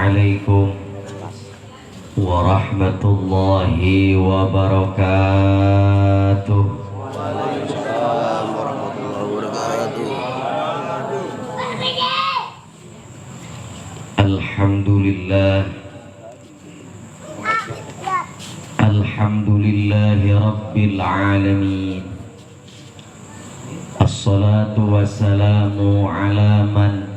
Assalamualaikum warahmatullahi wabarakatuh. Waalaikumsalam warahmatullahi wabarakatuh. Alhamdulillah, alhamdulillahi rabbil alamin. Assalatu wassalamu ala man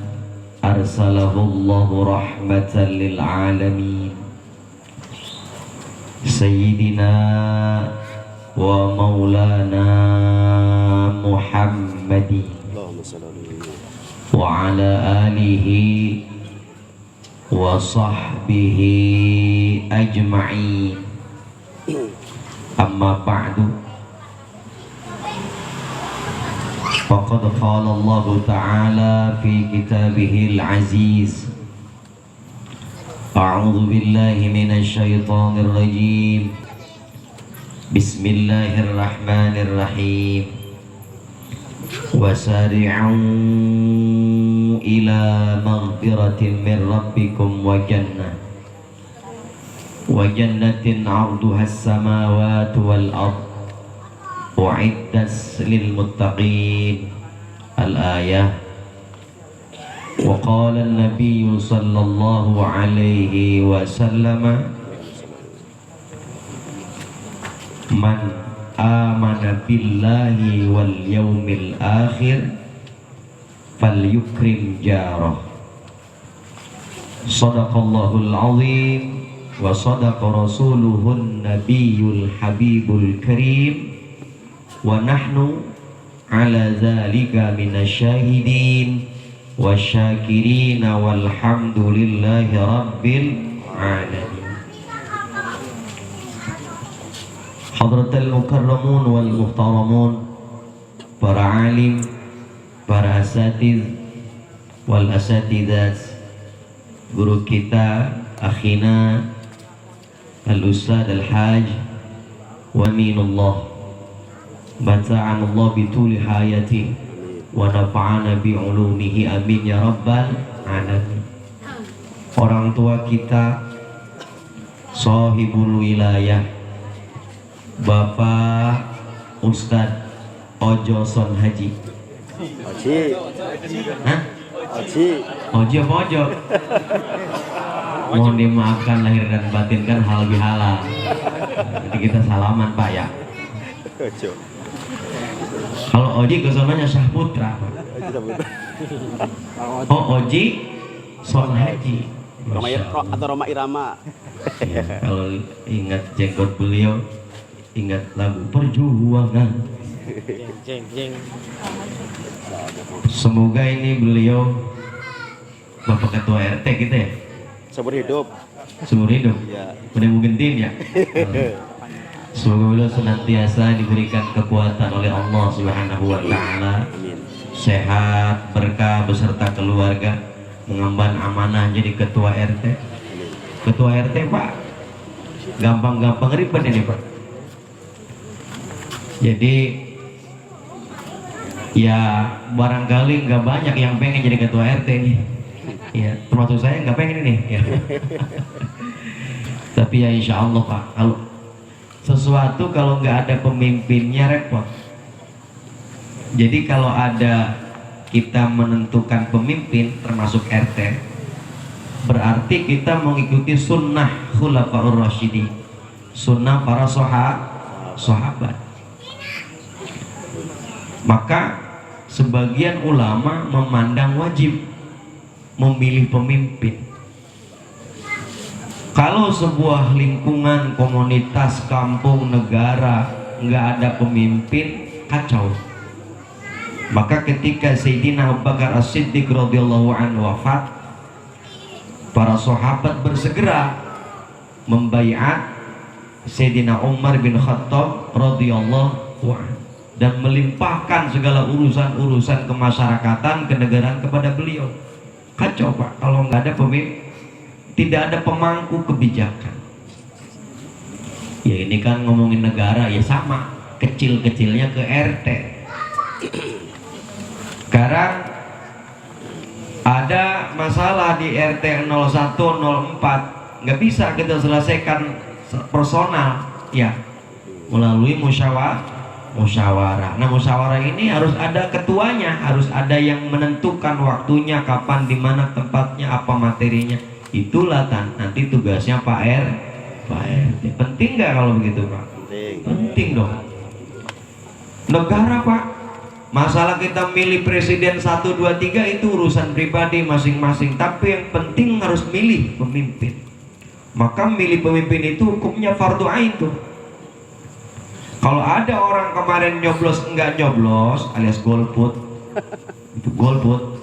arsalahullahu rahmatan lil alamin, Sayyidina wa maulana Muhammadin wa ala alihi wa sahbihi ajma'in. Amma ba'du, faqad qala Allah Ta'ala fi kitabihil aziz, a'udzu billahi minasy syaithanir rajim. Bismillahirrahmanirrahim. Wasari'u ila maghfiratin min rabbikum wa jannatin 'arduhas samawati wal ardh u'iddat lil muttaqin. Al-ayah. Wa qala an-nabiy sallallahu alaihi wasallam, man amana billahi wal yawmil akhir falyukrim jarah. Shadaqallahul azim wa sadaqa rasuluhun nabiyyul habibul karim, wa nahnu ala dzalika minasyahidin wasyakirin walhamdulillahi rabbil alamin. Hadratal mukarramun wal muhtaramun, para alim, para asatiz wal asatidzat, guru kita, akhina al-ustad al-haj wa minullah, bata'an Allah bituli hayati wa nafa'ana bi'ulumihi, amin ya rabbal alamin. Orang tua kita, sahibul wilayah, Bapak Ustadz Ojo Son Haji. Oji. Hah? Oji. Ojo apa Ojo? Mohon dimaafkan lahir dan batin, kan hal bihalal. Jadi kita salaman Pak ya. Ojo. Kalau Oji kesonanya Syahputra. Oh, Oji Son Haji. Roma Irama. Ya, kalau ingat jenggot beliau, ingat lagu Perjuangan. Semoga ini beliau Bapak Ketua RT kita ya, Seumur hidup. seumur hidup. Iya. Udah mungkin ya. Semoga beliau senantiasa diberikan kekuatan oleh Allah Subhanahu wa Ta'ala, Amin. sehat, berkah beserta keluarga, mengemban amanah jadi ketua RT. Ketua RT Pak, gampang-gampang ribet ini Pak. Jadi ya barangkali nggak banyak yang pengen jadi ketua RT nih. Ya, termasuk saya nggak pengen ini. Ya. Tapi ya insya Allah Pak, kalau sesuatu kalau nggak ada pemimpinnya repot. Jadi kalau ada kita menentukan pemimpin termasuk RT, berarti kita mengikuti sunnah khulafaur rasyidin, sunnah para sahabat. Maka sebagian ulama memandang wajib memilih pemimpin. Kalau sebuah lingkungan, komunitas, kampung, negara nggak ada pemimpin, kacau. Maka ketika Sayyidina Abu Bakar As-Siddiq radhiyallahu anhu wafat, para sahabat bersegera membaiat Sayyidina Umar bin Khattab radhiyallahu anhu dan melimpahkan segala urusan-urusan kemasyarakatan, kenegaraan kepada beliau. Kacau Pak, kalau nggak ada pemimpin, tidak ada pemangku kebijakan. Ya ini kan ngomongin negara ya sama, kecil-kecilnya ke RT. Sekarang ada ada masalah di RT 0104, nggak bisa kita selesaikan personal, ya, melalui musyawarah. Nah, musyawarah ini harus ada ketuanya, harus ada yang menentukan waktunya, kapan, di mana tempatnya, apa materinya. Itulah nanti tugasnya Pak RT. Penting nggak kalau begitu, Pak? Penting dong. Negara, Pak, masalah kita milih presiden 1, 2, 3 itu urusan pribadi masing-masing, tapi yang penting harus milih pemimpin. Maka milih pemimpin itu hukumnya fardu ain tuh. Kalau ada orang kemarin nyoblos enggak nyoblos alias golput, itu golput,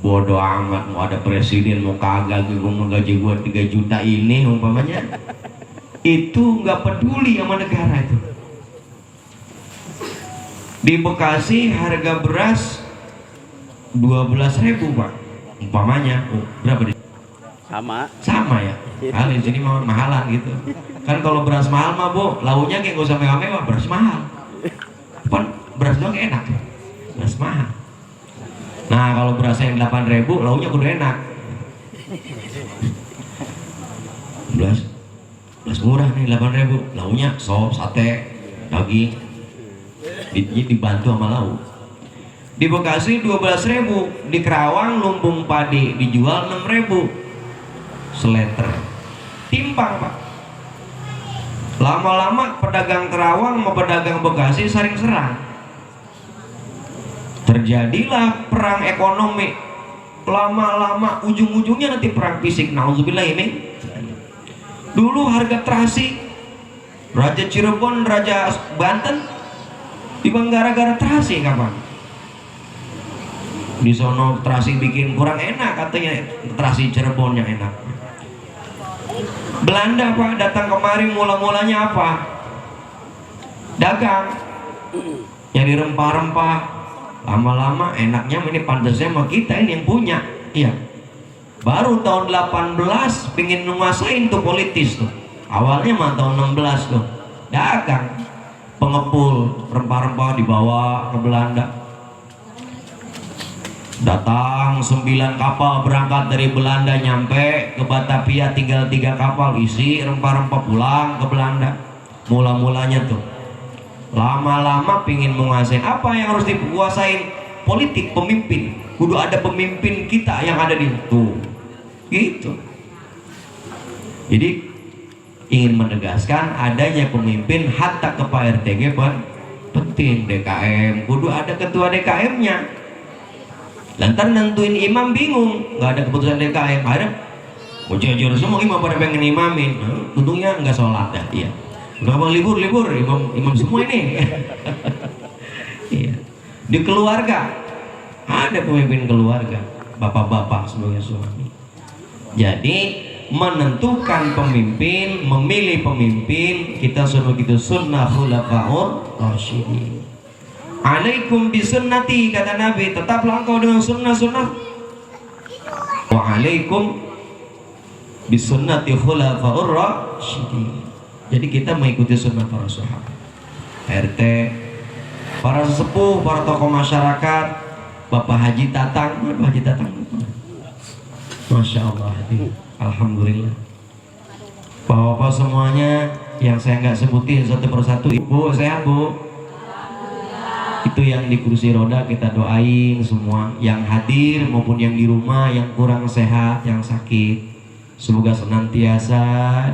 bodoh amat, mau ada presiden mau kagak, gue mau gaji gue 3 juta ini umpamanya, itu nggak peduli sama negara itu. Di Bekasi harga beras 12.000, Pak, umpamanya. Berapa di? Sama ya. Kalau di sini mah mahalan gitu. Kan kalau beras mahal mah, Bu, launya kayak nggak usah mewah-mewah, beras mahal. Kan beras doang enak, beras mahal. Nah, kalau berasnya yang 8.000, launya kudu enak. Beras murah nih 8.000, launya sop, sate, daging. Dibantu sama lauk. Di Bekasi 12.000, di Kerawang lumbung padi dijual 6.000 seleter. Timpang, Pak. Lama-lama pedagang Kerawang sama pedagang Bekasi saling serang. Terjadilah perang ekonomi. Lama-lama ujung-ujungnya nanti perang fisik. Nauzubillah ini. Dulu harga terasi, Raja Cirebon, Raja Banten, timbang gara-gara terasi kapan? Di sono terasi bikin kurang enak, katanya terasi Cirebon yang enak. Belanda, Pak, datang kemari mula-mulanya apa? Dagang, nyari rempah-rempah. Lama-lama enaknya ini pantasnya sama kita ini yang punya, iya. Baru tahun 18 pingin menguasain tuh politis tuh. Awalnya mah tahun 16 tuh dagang, pengepul rempah-rempah dibawa ke Belanda. Datang 9 kapal berangkat dari Belanda, nyampe ke Batavia tinggal 3 kapal isi rempah-rempah pulang ke Belanda. Mula-mulanya tuh lama-lama pingin menguasain. Apa yang harus dikuasain? Politik, pemimpin. Kudu ada pemimpin kita yang ada di situ gitu. Jadi ingin menegaskan adanya pemimpin hatta ke Pak RT penting. DKM kudu ada ketua DKM-nya. Lantar nentuin imam bingung, nggak ada keputusan DKM. Akhirnya bocor semua imam pada pengen imamin, untungnya nggak sholat ya. Iya. Udah bang libur imam semua ini. Iya. Di keluarga ada pemimpin keluarga, bapak-bapak sebagai suami. Jadi menentukan pemimpin, memilih pemimpin, kita suruh gitu sunnah khulafaur rasyidin. Alaikum bisunnati, kata Nabi, tetaplah engkau dengan sunnah-sunnah. Wa alaikum bisunnati khulafaur rasyidin. Jadi kita mengikuti sunnah para sahabat, RT, para sesepuh, para tokoh masyarakat, Bapak Haji Tatang, Masya Allah, alhamdulillah. Bapak-bapak semuanya yang saya nggak sebutin satu persatu. Ibu sehat, Bu? Itu yang di kursi roda kita doain semua, yang hadir maupun yang di rumah, yang kurang sehat, yang sakit, semoga senantiasa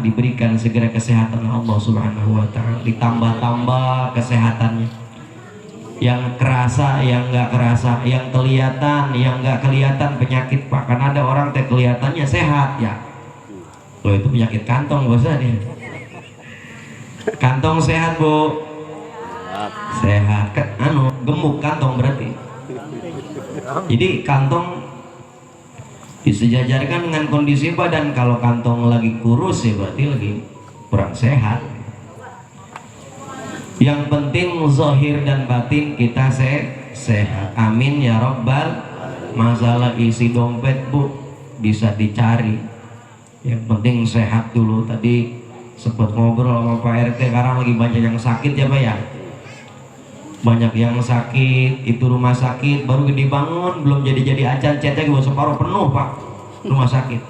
diberikan segera kesehatan Allah Subhanahu wa Ta'ala, ditambah-tambah kesehatannya. Yang kerasa, yang nggak kerasa, yang kelihatan, yang nggak kelihatan penyakit, Pak. Karena ada orang teh kelihatannya sehat ya, loh itu penyakit kantong, bosan ya. Kantong sehat, Bu? Sehat. Gemuk kantong berarti. Jadi kantong disejajarkan dengan kondisi badan. Kalau kantong lagi kurus ya berarti lagi kurang sehat. Yang penting zahir dan batin kita sehat. Amin ya Rabbal. Masalah isi dompet, Bu, bisa dicari. Yang penting sehat dulu. Tadi sempat ngobrol sama Pak RT, sekarang lagi banyak yang sakit ya, Pak ya. Banyak yang sakit, itu rumah sakit baru dibangun, belum jadi acan cetek separuh penuh pak rumah sakit.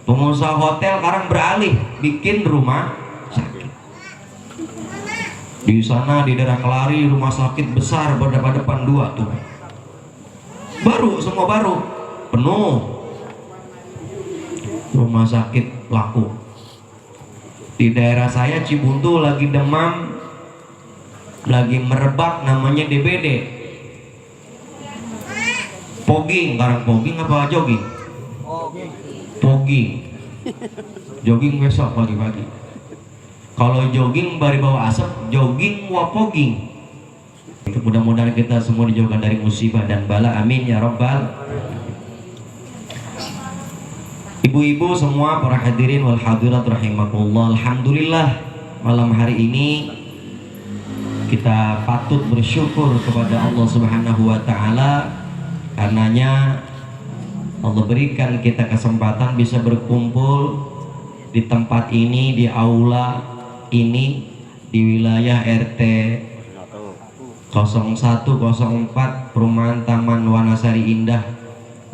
Pengusaha hotel sekarang beralih bikin rumah sakit. Di sana di daerah Kelari rumah sakit besar berdepan-depan 2 tuh. Baru semua baru penuh. Rumah sakit laku. Di daerah saya Cibuntu lagi demam, lagi merebak namanya DBD. Pogging, sekarang pogging apa jogging? Pogging. Jogging besok pagi-pagi. Kalau jogging bari bawa asap, jogging wa pogging. Mudah-mudahan kita semua dijauhkan dari musibah dan bala, amin ya rabbal. Ibu-ibu semua, para hadirin wal hadirat rahimakumullah. Alhamdulillah malam hari ini kita patut bersyukur kepada Allah Subhanahu wa taala, karenanya Allah berikan kita kesempatan bisa berkumpul di tempat ini, di aula ini, di wilayah RT 0104 Perumahan Taman Wanasari Indah,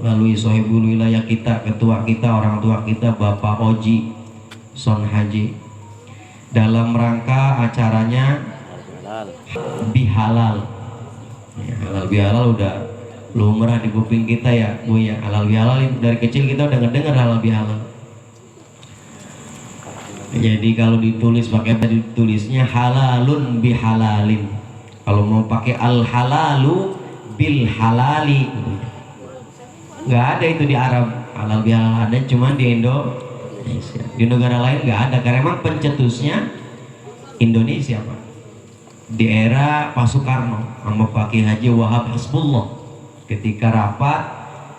melalui sohibul wilayah kita, ketua kita, orang tua kita, Bapak Oji Son Haji, dalam rangka acaranya bihalal. Ya, halal bihalal udah lumrah di kuping kita ya Bu ya. Halal bihalal dari kecil kita udah ngedenger halal bihalal. Jadi kalau ditulis pakai ditulisnya halalun bihalalin. Kalau mau pakai al halalu bil halali, nggak ada itu di Arab. Halal bihalal ada cuma di Indonesia. Di negara lain nggak ada karena emang pencetusnya Indonesia Pak. Di era Pak Soekarno sama Pak Ki Haji Wahab Hasbullah, ketika rapat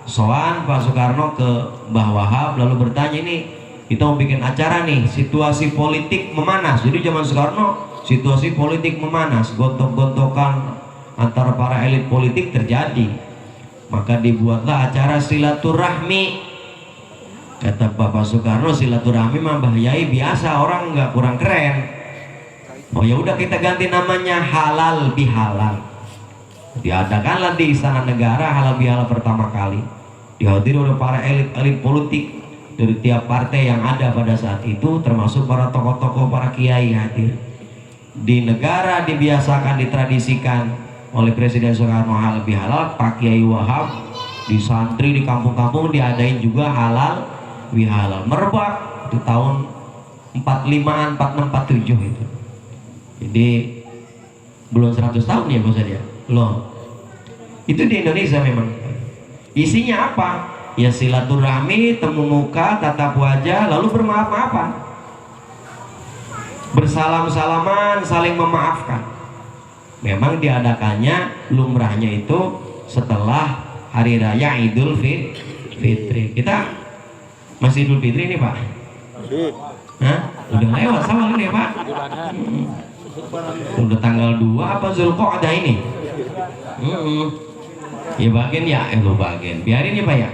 soan Pak Soekarno ke Mbah Wahab lalu bertanya, ini kita mau bikin acara nih, situasi politik memanas. Jadi zaman Soekarno situasi politik memanas, gontok-gontokan antara para elit politik terjadi, maka dibuatlah acara silaturahmi. Kata Bapak Soekarno, silaturahmi mah Mbah Yai biasa, orang nggak kurang keren. Oh ya udah kita ganti namanya halal bihalal. Diadakanlah di Istana Negara halal bihalal pertama kali. Dihadiri oleh para elit-elit politik dari tiap partai yang ada pada saat itu, termasuk para tokoh-tokoh, para kiai hadir. Di negara dibiasakan, ditradisikan oleh Presiden Soekarno halal bihalal. Pak Kiai Wahab di santri di kampung-kampung diadain juga halal bihalal. Merebak di tahun 45-an, 46, 47 itu. Jadi belum 100 tahun ya Bos ya? Belum. Itu di Indonesia memang. Isinya apa? Ya silaturahmi, temu muka, tatap wajah, lalu bermaaf-maafan, bersalam-salaman, saling memaafkan. Memang diadakannya lumrahnya itu setelah hari raya Idul Fitri. Kita masih Idul Fitri nih Pak? Hah? Udah lewat sama ini Pak? Udah tanggal 2 apa Zulqa'dah ini? Ya bagian ya, lo bagian. Biarin ya Pak ya.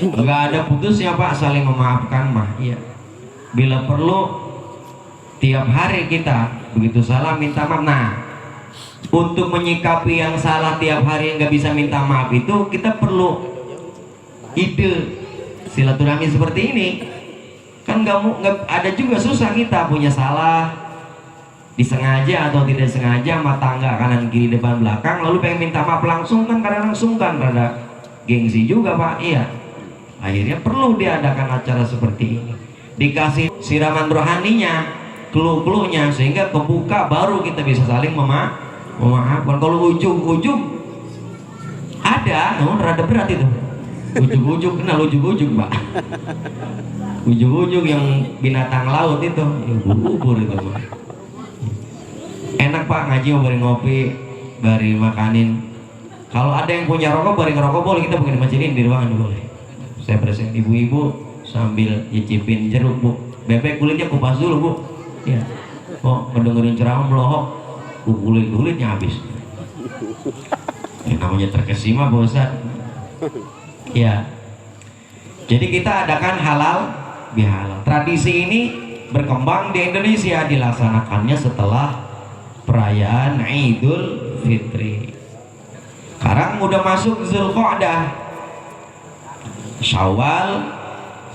Enggak ada putusnya Pak, saling memaafkan mah. Iya. Bila perlu tiap hari kita begitu salah minta maaf. Nah, untuk menyikapi yang salah tiap hari nggak bisa minta maaf itu kita perlu ide silaturahmi seperti ini. Kan nggak ada juga susah, kita punya salah disengaja atau tidak sengaja sama tangga kanan kiri depan belakang, lalu pengen minta maaf langsung kan kadang sungkan, rada gengsi juga Pak. Iya, akhirnya perlu diadakan acara seperti ini, dikasih siraman rohaninya, clue-cluenya, sehingga kebuka baru kita bisa saling memaafkan. Kalau ujung-ujung ada, namun rada berat itu. Ujung-ujung, kenal ujung-ujung Pak. Ujung-ujung yang binatang laut itu, ubur itu Pak. Enak Pak ngaji, bari ngopi, bari makanin. Kalau ada yang punya rokok, bari ngerokok boleh, kita bukan dimacinin di ruangan boleh. Saya present ibu-ibu sambil nyicipin jeruk Bu. Bebek kulitnya kupas dulu Bu. Ya. Oh, mendengarin ceramah melohok, kulitnya habis. Namanya terkesima Pak Ustaz. Ya. Jadi kita adakan halal bihalal. Tradisi ini berkembang di Indonesia, dilaksanakannya setelah perayaan Idul Fitri. Sekarang udah masuk Zulqa'dah, Syawal,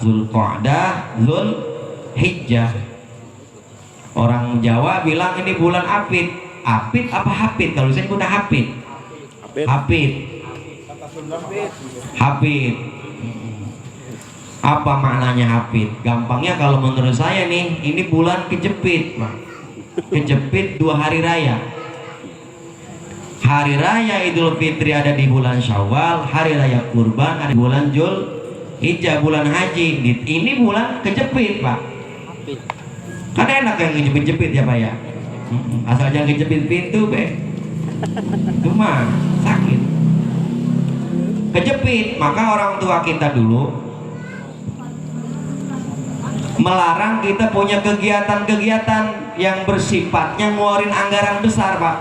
Zulqa'dah, Zulhijjah. Orang Jawa bilang ini bulan Apit. Apit apa Hapit? Kalau saya udah Hapit. Hapit. Hapit. Apa maknanya Hapit? Gampangnya kalau menurut saya nih, ini bulan kejepit, Pak. Kejepit 2 hari raya. Hari raya Idul Fitri ada di bulan Syawal, hari raya Kurban ada di bulan Zulhijjah, bulan haji. Ini bulan kejepit, Pak. Kan enak yang kejepit-jepit ya, Pak ya. Asal jangan kejepit pintu, Be. Cuma sakit. Kejepit, maka orang tua kita dulu melarang kita punya kegiatan-kegiatan yang bersifatnya ngeluarin anggaran besar, Pak.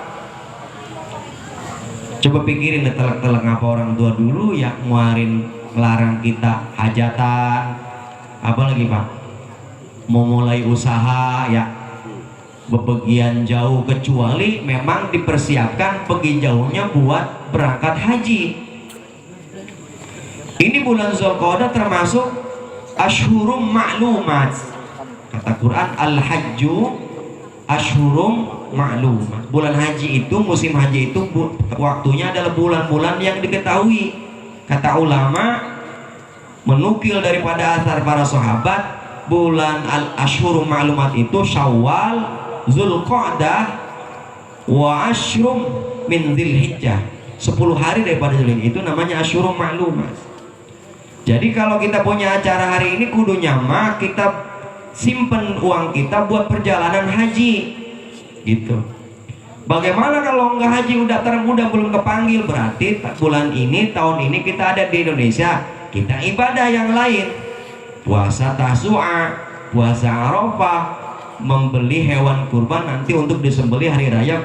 Coba pikirin deh, telek-telek apa orang tua dulu ya ngelarang kita hajatan, apa lagi, Pak? Mau mulai usaha ya bepergian jauh, kecuali memang dipersiapkan pergi jauhnya buat berangkat haji. Ini bulan Zulqa'dah termasuk Ashhurum Ma'lumat. Kata Quran, Al-Hajju Ashhurum Ma'lumat. Bulan haji itu, musim haji itu waktunya adalah bulan-bulan yang diketahui. Kata ulama, menukil daripada asar para sahabat, bulan Ashhurum Ma'lumat itu Syawal, Zulqa'dah, wa Ashrum min Dzulhijjah. 10 hari daripada Dzulhijjah itu namanya Ashhurum Ma'lumat. Jadi kalau kita punya acara hari ini kudu nyamak, kita simpen uang kita buat perjalanan haji gitu. Bagaimana kalau nggak haji, udah belum kepanggil, berarti bulan ini, tahun ini kita ada di Indonesia, kita ibadah yang lain, puasa Tasu'a, puasa Arafah, membeli hewan kurban nanti untuk disembelih hari raya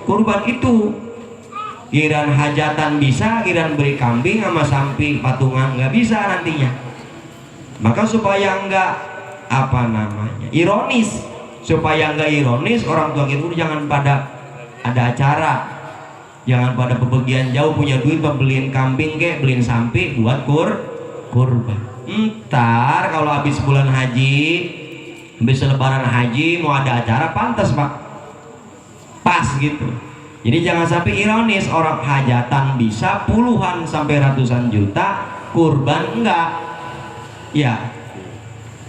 kurban itu. Giran hajatan bisa, giran beri kambing sama sapi patungan nggak bisa nantinya. Maka supaya nggak ironis, supaya nggak ironis, orang tua kita jangan pada ada acara, jangan pada bepergian jauh punya duit pembeliin kambing kek, beliin sapi buat kurban. Ntar kalau habis bulan haji, habis lebaran haji mau ada acara, pantas, Pak, pas gitu. Jadi jangan sampai ironis, orang hajatan bisa puluhan sampai ratusan juta, kurban enggak. Ya,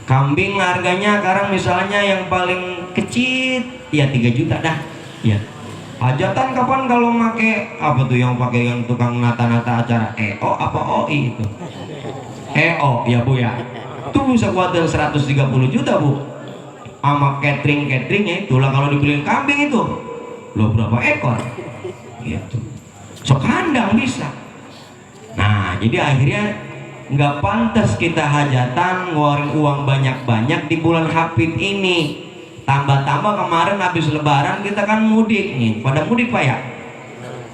kambing harganya sekarang misalnya yang paling kecil ya 3 juta dah. Ya. Hajatan kapan kalau make apa tuh yang pakai yang tukang nata-nata acara? EO apa OI itu? EO ya, Bu ya. Itu bisa kuatin 130 juta, Bu. Sama catering-cateringnya itu lah, kalau dibeliin kambing itu lo berapa ekor gitu, sok kandang bisa. Nah, jadi akhirnya nggak pantas kita hajatan ngeluarin uang banyak-banyak di bulan Hafid ini. Tambah-tambah kemarin habis lebaran kita kan mudik nih, pada mudik, Pak ya?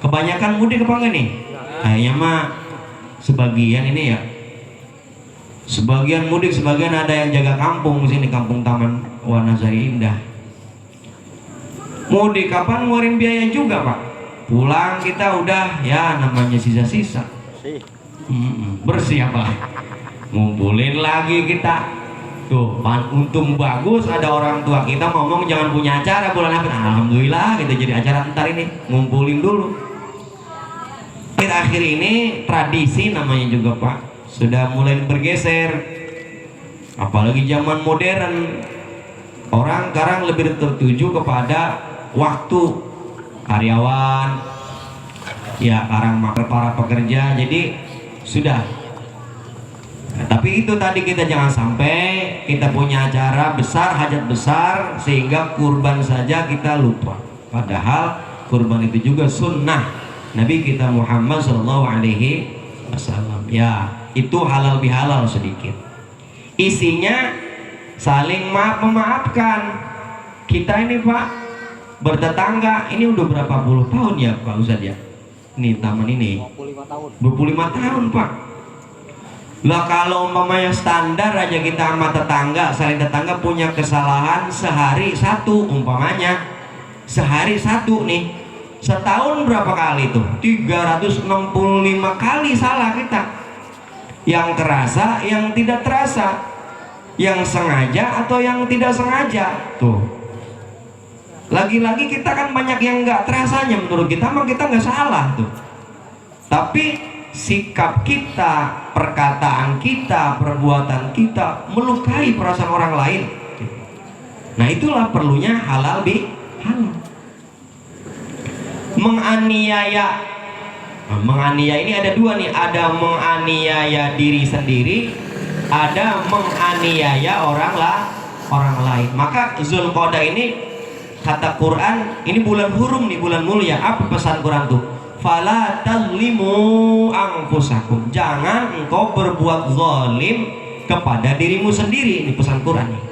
Kebanyakan mudik apa enggak nih? Kayaknya mah sebagian ini ya, sebagian mudik, sebagian ada yang jaga kampung di sini, kampung Taman Wanasari Indah. Mudik kapan ngeluarin biaya juga, Pak. Pulang kita udah ya namanya sisa-sisa. Bersih apa? Ngumpulin lagi kita. Tuh, untung bagus ada orang tua kita ngomong jangan punya acara bulan Hafid. Alhamdulillah kita jadi acara ntar ini, ngumpulin dulu. Akhir ini tradisi namanya juga, Pak, sudah mulai bergeser. Apalagi zaman modern, orang sekarang lebih tertuju kepada waktu karyawan ya, para pekerja, jadi sudah. Nah, tapi itu tadi kita jangan sampai kita punya acara besar, hajat besar sehingga kurban saja kita lupa, padahal kurban itu juga sunnah Nabi kita Muhammad SAW ya. Itu halal bihalal sedikit, isinya saling memaafkan. Kita ini, Pak, bertetangga ini udah berapa puluh tahun ya, Pak Ustadz ya, ini taman ini 25 tahun, Pak. Lah kalau umpamanya standar aja kita sama tetangga, saling tetangga punya kesalahan sehari satu umpamanya, sehari satu nih, setahun berapa kali tuh? 365 kali salah kita. Yang terasa, yang tidak terasa, yang sengaja atau yang tidak sengaja. Tuh, lagi-lagi kita kan banyak yang nggak terasanya. Menurut kita mah kita nggak salah tuh, tapi sikap kita, perkataan kita, perbuatan kita melukai perasaan orang lain. Nah, itulah perlunya halal halal. Menganiaya. Nah, menganiaya ini ada dua nih, ada menganiaya diri sendiri, ada menganiaya orang lain. Maka Zulqa'dah ini kata Quran, ini bulan hurum nih, bulan mulia. Apa pesan Quran tuh? Fala tazlimu anfusakum. Jangan engkau berbuat zalim kepada dirimu sendiri. Ini pesan Quran nih.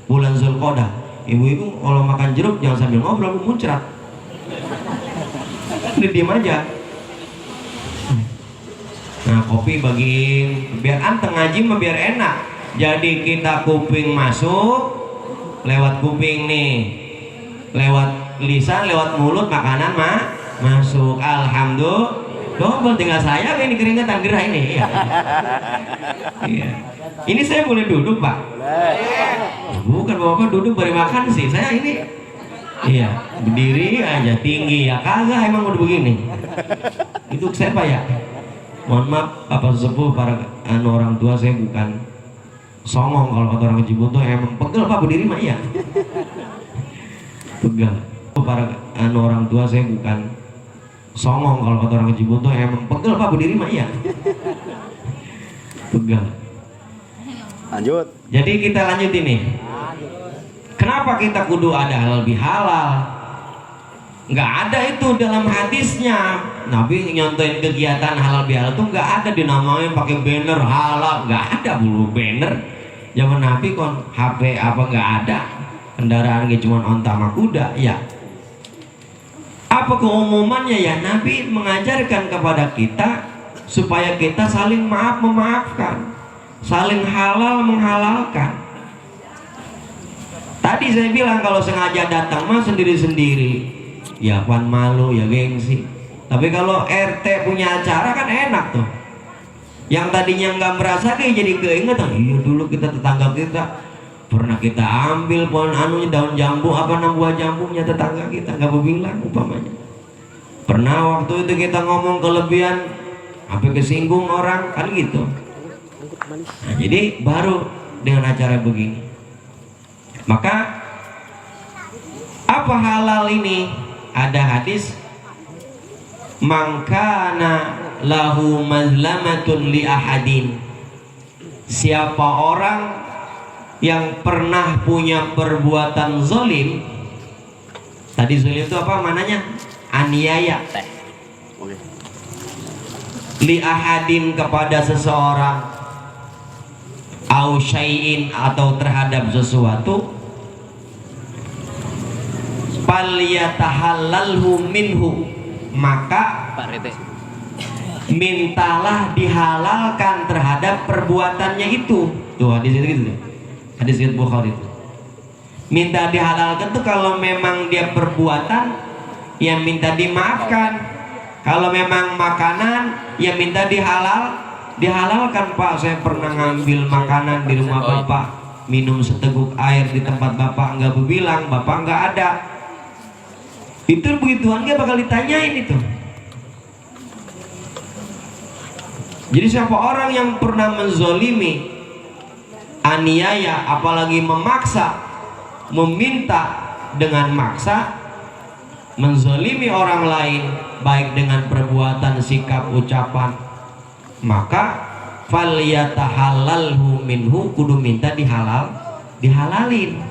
Bulan Zulqa'dah. Ibu-ibu kalau makan jeruk jangan sambil ngobrol, muncrat. Ini diam aja. Nah, kopi bagiin biar anteng, ngaji mah biar enak. Jadi kita kuping masuk lewat kuping nih, lewat lisan, lewat mulut, makanan masuk. Alhamdulillah. Double, tinggal saya ini keringetan gerah ini. Iya. Iya. Ini saya boleh duduk, Pak? Bukan bapak duduk beri makan sih. Saya ini iya, berdiri aja tinggi ya. Kagak, emang udah begini. Itu siapa ya? Mohon maaf Bapak sesepuh, para orang tua, saya bukan songong. Kalau kata orang Cibuntu emang pegel Pak, berdiri mah iya. Pegel. Para orang tua, saya bukan songong. Kalau kata orang Cibuntu emang pegel Pak, berdiri mah iya. Pegel. Lanjut. Jadi kita lanjut ini. Kenapa kita kudu ada halal bihalal? Nggak ada itu dalam hadisnya. Nabi nyontohin kegiatan halal bihalal tuh nggak ada dinamain pakai banner halal, nggak ada bulu banner. Zaman Nabi kon HP apa nggak ada, kendaraan kayak cuma onta sama kuda ya. Apa keumumannya ya? Nabi mengajarkan kepada kita supaya kita saling maaf memaafkan, saling halal menghalalkan. Tadi saya bilang kalau sengaja datang mah sendiri-sendiri, ya pan malu ya gengsi. Tapi kalau RT punya acara kan enak tuh. Yang tadinya nggak merasa kayak jadi keingetan. Iya dulu kita tetangga kita pernah kita ambil pohon anunya, daun jambu apa buah jambunya tetangga kita, nggak bilang umpamanya. Pernah waktu itu kita ngomong kelebihan apa kesinggung orang kan gitu. Nah, jadi baru dengan acara begini. Maka apa halal ini? Ada hadis, mangkana lahu mazlamatun li ahadin. Siapa orang yang pernah punya perbuatan zalim. Tadi zalim itu apa mananya? Aniaya. Oke. Li ahadin kepada seseorang, au syai'in atau terhadap sesuatu, falyatahallalhu minhu, maka mintalah dihalalkan terhadap perbuatannya itu. Tuh hadis itu gitu. Hadis riwayat Bukhari itu. Minta dihalalkan tuh kalau memang dia perbuatan, ya minta dimaafkan. Kalau memang makanan, ya minta dihalalkan. Pak, saya pernah ngambil makanan di rumah Bapak, minum seteguk air di tempat Bapak nggak berbilang, Bapak nggak ada. Itu begituan dia bakal ditanyain itu. Jadi siapa orang yang pernah menzolimi, aniaya, apalagi memaksa, meminta dengan maksa, menzolimi orang lain baik dengan perbuatan, sikap, ucapan, maka falyatahallalhu minhu, kudu minta dihalalin.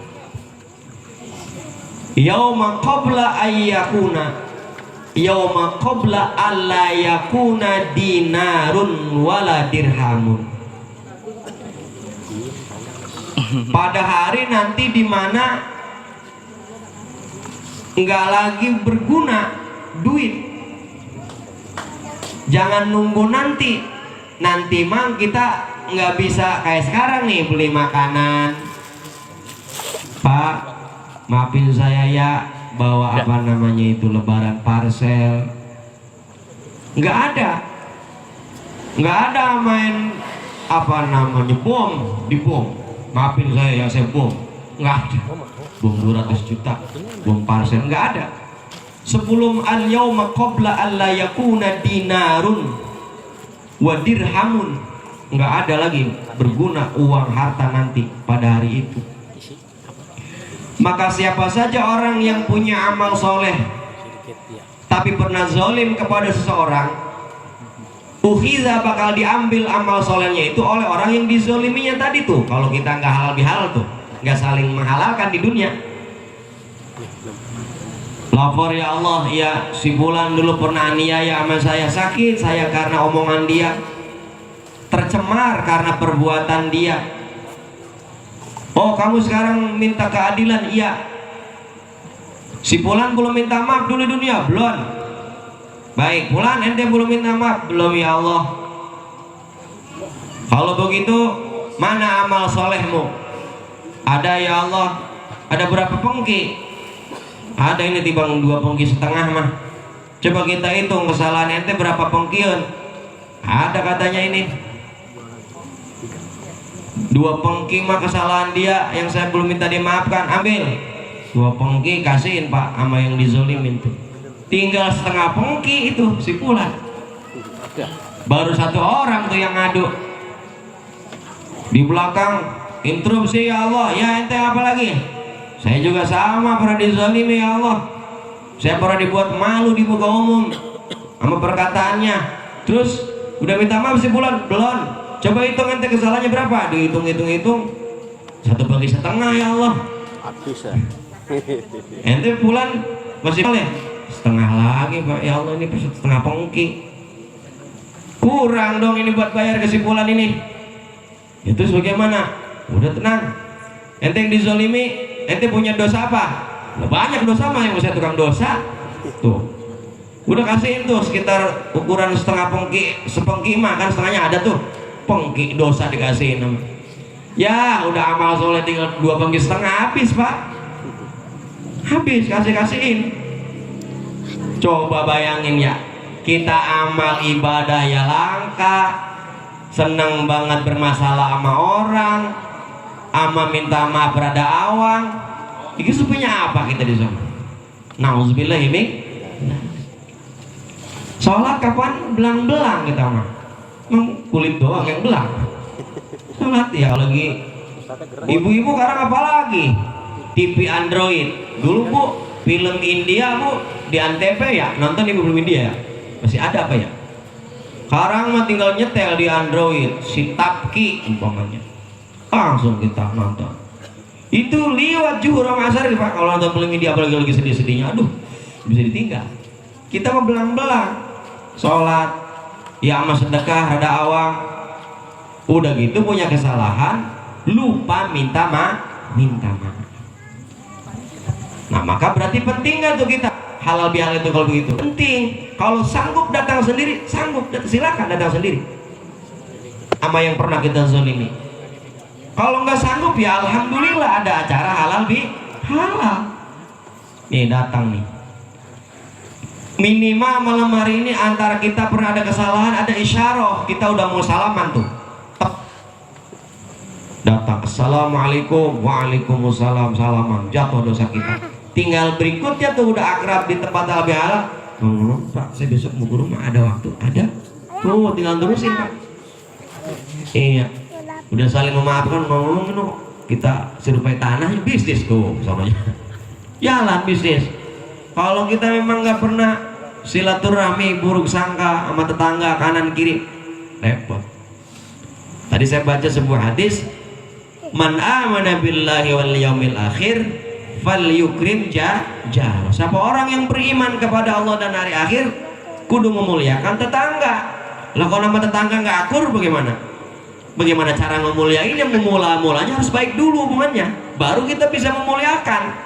Yauma qabla ayyakuna, yauma qabla alla yakuna dinarun wala dirhamun. Pada hari nanti di mana enggak lagi berguna duit. Jangan nunggu nanti mah kita nggak bisa kayak sekarang nih beli makanan. Pak, maafin saya ya, bawa apa namanya itu lebaran parcel. Nggak ada main apa namanya bom, maafin saya ya, saya bom. Nggak ada bom 200 juta, bom parcel, nggak ada. Sebelum al-yauma qabla alla yakuna dinarun wa dirhamun, nggak ada lagi berguna uang harta nanti pada hari itu. Maka siapa saja orang yang punya amal soleh tapi pernah zolim kepada seseorang, ukhiza, bakal diambil amal solehnya itu oleh orang yang dizoliminya tadi tuh. Kalau kita nggak halal bihalal tuh, nggak saling menghalalkan di dunia. Lapor ya Allah, ya si fulan dulu pernah aniaya sama saya, sakit saya karena omongan dia, tercemar karena perbuatan dia. Oh kamu sekarang minta keadilan? Iya. Si fulan belum minta maaf dulu di dunia? Belum. Baik, fulan ente belum minta maaf? Belum ya Allah. Kalau begitu mana amal solehmu? Ada ya Allah. Ada berapa pengki? Ada ini timbang 2 pengki setengah mah. Coba kita hitung kesalahan ente berapa pengkian. Ada katanya ini 2 pengki mah kesalahan dia yang saya belum minta dimaafkan. Ambil 2 pengki kasihin Pak sama yang dizolimin tuh. Tinggal setengah pengki itu si fulan. Baru 1 orang tuh yang ngadu. Di belakang interupsi ya Allah. Ya ente apa lagi? Saya juga sama pernah dizalimi ya Allah. Saya pernah dibuat malu di muka umum sama perkataannya. Terus udah minta maaf si fulan? Belum. Coba hitung ente kesalahannya berapa? Dihitung-hitung 1 pengki setengah ya Allah. Habis ya. Ente fulan masih boleh setengah lagi Pak ya Allah, ini setengah pengki. Kurang dong ini buat bayar ke si fulan ini. Ya terus bagaimana? Udah tenang. Ente yang dizolimi, ente punya dosa apa? Nah, banyak dosa mah, yang saya tukang dosa. Tuh. Udah kasihin tuh sekitar ukuran setengah pengki, sepengki mah kan setengahnya ada tuh. Pengki dosa dikasihin. Ya, udah amal soleh tinggal 2 pengki setengah habis, Pak. Habis kasihin. Coba bayangin ya, kita amal ibadah ya langka, seneng banget bermasalah sama orang, ama minta maaf berada awang. Itu supaya apa kita di sana? Nauzubillah ini. Sholat kapan belang-belang kita mah? Kulit doang yang belang. Sholat ya lagi. Ibu-ibu sekarang apa lagi? TV Android. Dulu Bu, film India Bu di Antv ya, nonton ibu film India ya? Masih ada apa ya? Sekarang mah tinggal nyetel di Android, si Tapki umpamanya. Langsung kita nonton. Itu liwat zuhur sama asar Pak. Kalau nonton film India apalagi lagi sedih-sedihnya, aduh, bisa ditinggal. Kita mau belang-belang. Sholat, ya sama sedekah, ada awang. Udah gitu punya kesalahan, lupa minta maaf. Nah maka berarti penting nggak tuh kita halal bihalal itu kalau begitu? Penting. Kalau sanggup datang sendiri, sanggup silakan datang sendiri. Sama yang pernah kita zolimi. Kalau nggak sanggup ya alhamdulillah ada acara halal halal. Nih datang nih. Minimal malam hari ini antara kita pernah ada kesalahan, ada isyarah, kita udah mau salaman tuh. Datang, assalamualaikum, waalaikumsalam, salaman, jatuh dosa kita. Tinggal berikutnya tuh udah akrab di tempat halal bihalal. Pak, saya besok mau ke rumah, ada waktu? Ada. Tuh tinggal terusin Pak. Iya. Udah saling memaafkan, ngomong kita serupai tanah bisnis tuh samanya. Jalan bisnis. Kalau kita memang nggak pernah silaturahmi, buruk sangka sama tetangga kanan kiri, repot. Tadi saya baca sebuah hadis, man amana billahi wal yaumil akhir falyukrim jar. Siapa orang yang beriman kepada Allah dan hari akhir, kudu memuliakan tetangga. Lah kalau nama tetangga nggak akur bagaimana? Bagaimana cara memuliainya? Mulanya harus baik dulu hubungannya, baru kita bisa memuliakan.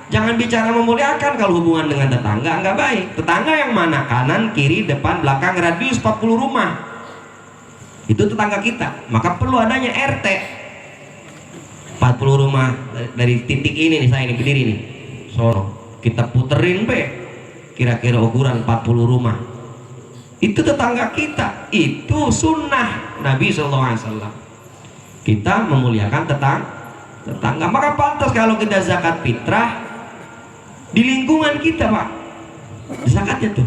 Jangan bicara memuliakan kalau hubungan dengan tetangga nggak baik. Tetangga yang mana? Kanan, kiri, depan, belakang, radius 40 rumah. Itu tetangga kita. Maka perlu adanya RT. 40 rumah dari titik ini nih, saya ini berdiri nih. Sono. kita puterin be, kira-kira ukuran 40 rumah. Itu tetangga kita, itu sunnah Nabi SAW. Kita memuliakan tetangga. Maka pantas kalau kita zakat fitrah di lingkungan kita, Pak. Zakatnya tuh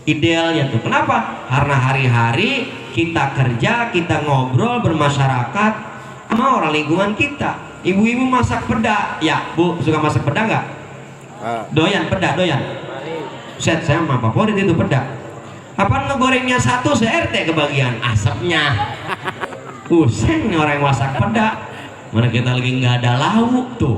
idealnya tuh. Kenapa? Karena hari-hari kita kerja, kita ngobrol, bermasyarakat sama orang lingkungan kita. Ibu-ibu masak peda, ya Bu, suka masak peda nggak? Doyan peda, doyan. Set, saya mah favorit itu peda. Apa ngegorengnya satu se-RT kebagian asapnya. Pusing nih orang yang masak peda. Mana kita lagi nggak ada lauk tuh.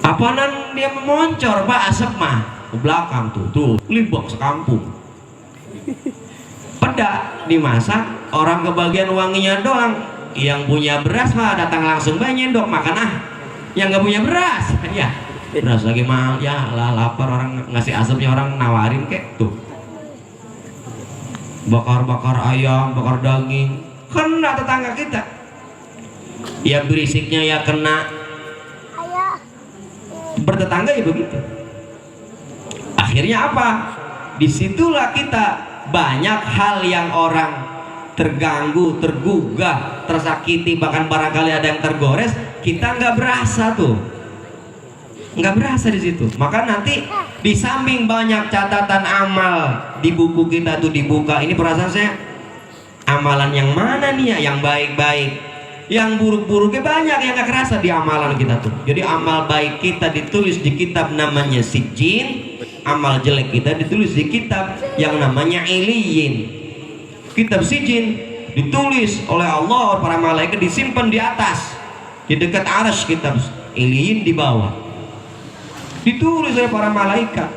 Apaanan dia memoncor Pak asap mah ke belakang tuh libok sekampung. Peda dimasak orang kebagian wanginya doang. Yang punya beras mah datang langsung nyendok makan yang nggak punya beras ya beras lagi mahal ya lah lapar orang ngasih asapnya orang nawarin kayak tuh bakar ayam, bakar daging, kena tetangga kita. Ya berisiknya ya kena. Bertetangga ya begitu. Akhirnya apa? Disitulah kita banyak hal yang orang terganggu, tergugah, tersakiti, bahkan barangkali ada yang tergores, kita nggak berasa tuh. Nggak berasa di situ. Maka nanti di samping banyak catatan amal di buku kita tuh dibuka, ini perasaan saya amalan yang mana nih ya yang baik-baik, yang buruk-buruknya banyak yang nggak kerasa di amalan kita tuh. Jadi amal baik kita ditulis di kitab namanya Sijjin, amal jelek kita ditulis di kitab yang namanya Iliyin. Kitab Sijjin ditulis oleh Allah, para malaikat disimpan di atas, di dekat arsy. Kitab Iliyin di bawah, ditulis oleh para malaikat.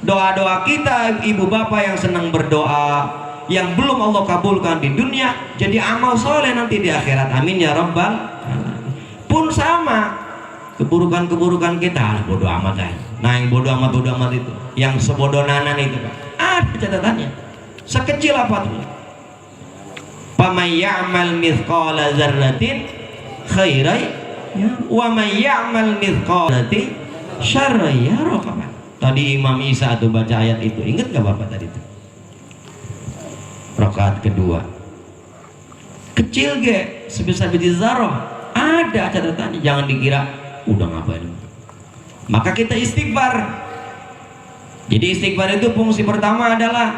Doa-doa kita, ibu bapak yang senang berdoa, yang belum Allah kabulkan di dunia, jadi amal soleh nanti di akhirat. Amin ya rabbal alamin. Pun sama, keburukan-keburukan kita, bodoh amat kan. Nah yang bodoh amat itu, yang sebodoh nanan itu Pak, ada catatannya. Sekecil apa tuh? Faman ya'mal mithqala dzarratin khairan wa man ya'mal mithqala dzarratin syarran yarah. Tadi Imam Isa tuh baca ayat itu, ingat gak Bapak tadi itu? Rakaat kedua kecil ge sebesar biji zarah, ada catatannya. Jangan dikira udah ngapain. Maka kita istighfar. Jadi istighfar itu fungsi pertama adalah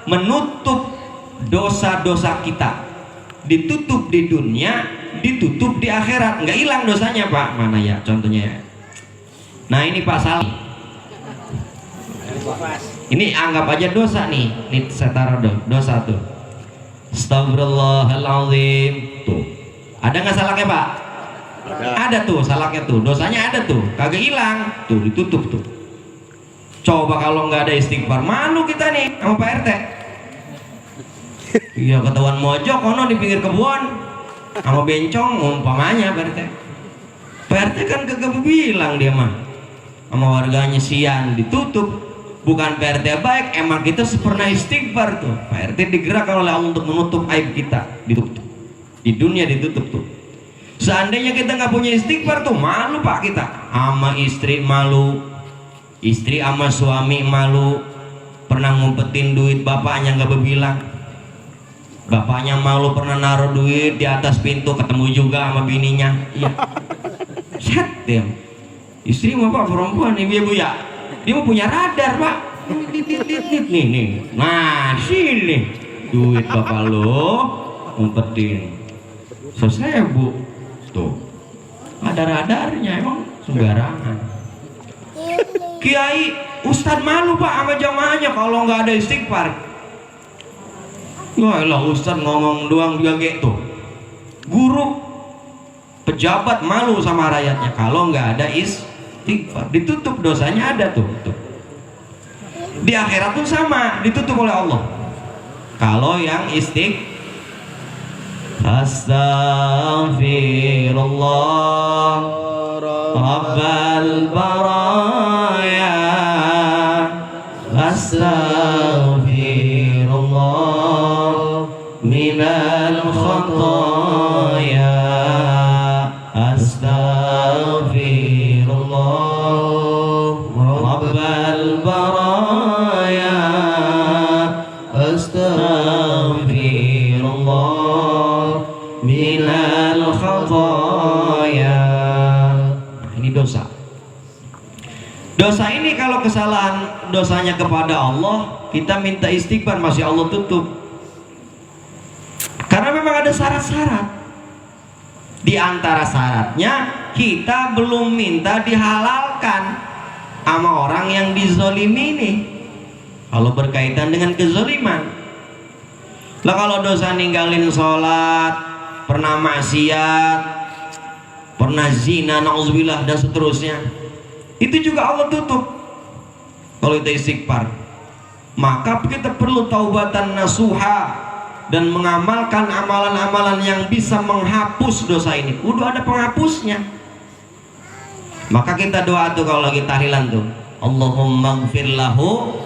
menutup dosa-dosa kita. Ditutup di dunia, ditutup di akhirat. Nggak hilang dosanya Pak. Mana ya contohnya ya? Nah ini Pak Salim, ini anggap aja dosa nih. Ini saya taruh dosa tuh. Astagfirullahaladzim. Tuh, ada nggak salaknya Pak? Ada tuh salaknya tuh. Dosanya ada tuh, kagak hilang. Tuh ditutup tuh. Coba kalau nggak ada istighfar, malu kita nih sama Pak RT. Iya ketahuan mojok kono di pinggir kebun sama bencong umpamanya Pak RT. Pak RT kan kagak bilang dia mah sama warganya sian, ditutup. Bukan Pak RT baik, emang kita pernah istighfar tuh. Pak RT digerakkan oleh Allah untuk menutup aib kita, ditutup. Di dunia ditutup tuh. Seandainya kita nggak punya istighfar tuh malu Pak kita. Sama istri malu, istri sama suami malu. Pernah ngumpetin duit bapaknya nggak berbilang. Bapaknya malu pernah naruh duit di atas pintu, ketemu juga sama bininya. Iya. Set dia. Istri mau Pak perempuan ibu ya. Dia mau punya radar Pak. Nih. Nah sini duit bapak lo ngumpetin 1.000 tuh. Ada radarnya emang sembarangan. Kiai, ustadz malu Pak sama jamaahnya kalau nggak ada istighfar. Wah lah ustadz ngomong doang dia gitu. Guru, pejabat malu sama rakyatnya kalau nggak ada istighfar. Ditutup dosanya ada tuh. Di akhirat pun sama, ditutup oleh Allah. Kalau yang Astaghfirullah Rabbal baraya Astaghfirullah minal khataya Astaghfirullah kalau kesalahan dosanya kepada Allah, kita minta istighfar, masih Allah tutup. Karena memang ada syarat-syarat. Di antara syaratnya, kita belum minta dihalalkan sama orang yang dizolimi ini. Kalau berkaitan dengan kezoliman. Lah kalau dosa ninggalin sholat, pernah maksiat, pernah zina, na'udzubillah, dan seterusnya, itu juga Allah tutup kalau kita istighfar. Maka kita perlu taubatan nasuha dan mengamalkan amalan-amalan yang bisa menghapus dosa ini. Udah ada penghapusnya. Maka kita doa tuh kalau lagi tahlilan tuh, Allahumma gfir lahu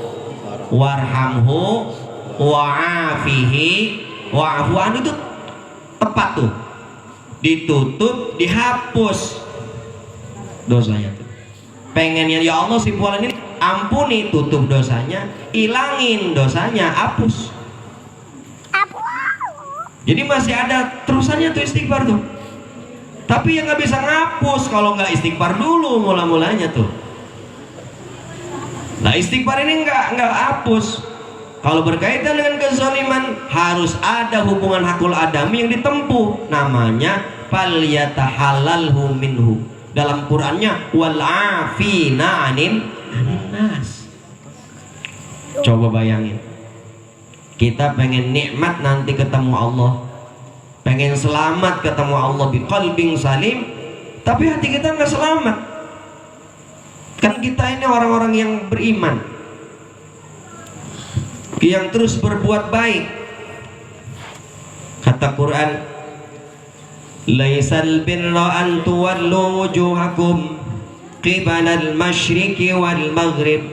warhamhu wa'afihi wa'afu anhu. Itu tepat tuh, ditutup, dihapus dosanya tuh. Pengennya ya Allah si fulan ini ampuni, tutup dosanya, ilangin dosanya, hapus. Jadi masih ada terusannya tuh istighfar tuh. Tapi yang nggak bisa ngapus kalau nggak istighfar dulu mula-mulanya tuh. Nah istighfar ini nggak hapus. Kalau berkaitan dengan kezaliman, harus ada hubungan hakul adami yang ditempuh. Namanya falyatahalalhu minhu. Dalam Qur'annya wal'afina anin nas. Coba bayangin, kita pengen nikmat nanti ketemu Allah, pengen selamat ketemu Allah biqalbin salim, tapi hati kita nggak selamat. Kan kita ini orang-orang yang beriman, yang terus berbuat baik. Kata Quran, laisal birra an tuwallu wujuhakum qibalal masyriqi wal maghrib